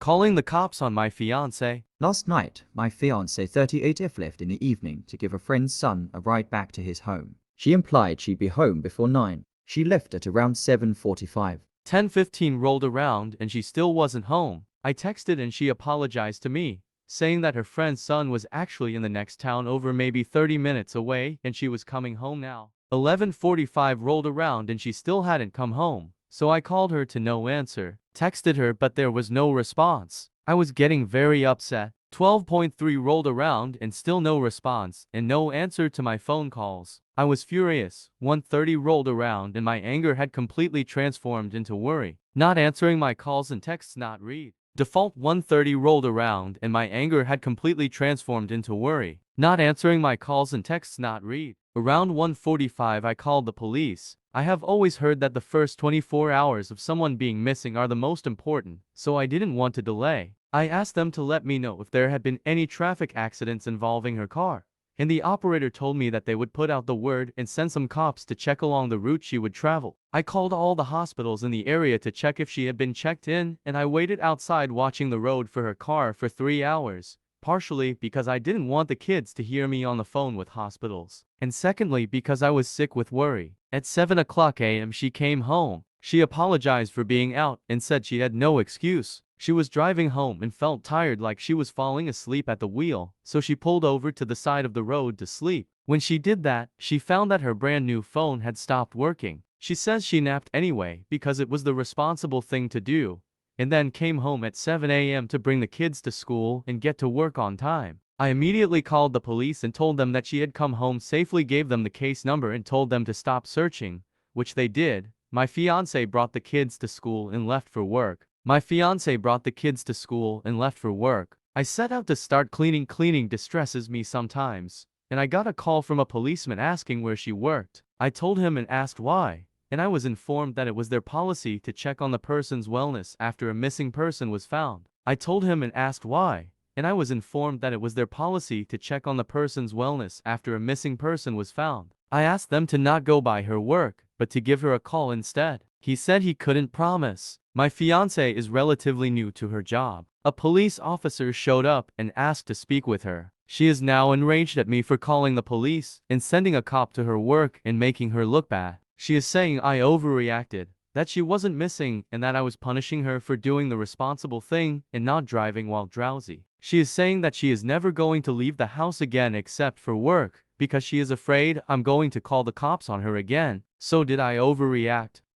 Calling the cops on my fiancée. Last night, my fiancée 38F left in the evening to give a friend's son a ride back to his home. She implied she'd be home before 9. She left at around 7:45. 10:15 rolled around and she still wasn't home. I texted and she apologized to me, saying that her friend's son was actually in the next town over maybe 30 minutes away and she was coming home now. 11:45 rolled around and she still hadn't come home. So I called her to no answer, texted her but there was no response. I was getting very upset. 12:3 rolled around and still no response and no answer to my phone calls. I was furious. 1:30 rolled around and my anger had completely transformed into worry. Not answering my calls and texts not read. Default 1:30 rolled around and my anger had completely transformed into worry. Not answering my calls and texts not read. Around 1:45 I called the police. I have always heard that the first 24 hours of someone being missing are the most important, so I didn't want to delay. I asked them to let me know if there had been any traffic accidents involving her car, and the operator told me that they would put out the word and send some cops to check along the route she would travel. I called all the hospitals in the area to check if she had been checked in, and I waited outside watching the road for her car for 3 hours. Partially because I didn't want the kids to hear me on the phone with hospitals, and secondly because I was sick with worry. At 7 a.m. she came home. She apologized for being out and said she had no excuse. She was driving home and felt tired, like she was falling asleep at the wheel, so she pulled over to the side of the road to sleep. When she did that, she found that her brand new phone had stopped working. She says she napped anyway because it was the responsible thing to do, and then came home at 7 a.m. to bring the kids to school and get to work on time. I immediately called the police and told them that she had come home safely, gave them the case number and told them to stop searching, which they did. My fiancé brought the kids to school and left for work. I set out to start cleaning. Cleaning distresses me sometimes, and I got a call from a policeman asking where she worked. I told him and asked why, and I was informed that it was their policy to check on the person's wellness after a missing person was found. I told him and asked why, and I was informed that it was their policy to check on the person's wellness after a missing person was found. I asked them to not go by her work, but to give her a call instead. He said he couldn't promise. My fiancée is relatively new to her job. A police officer showed up and asked to speak with her. She is now enraged at me for calling the police and sending a cop to her work and making her look bad. She is saying I overreacted, that she wasn't missing, and that I was punishing her for doing the responsible thing and not driving while drowsy. She is saying that she is never going to leave the house again except for work, because she is afraid I'm going to call the cops on her again. So did I overreact?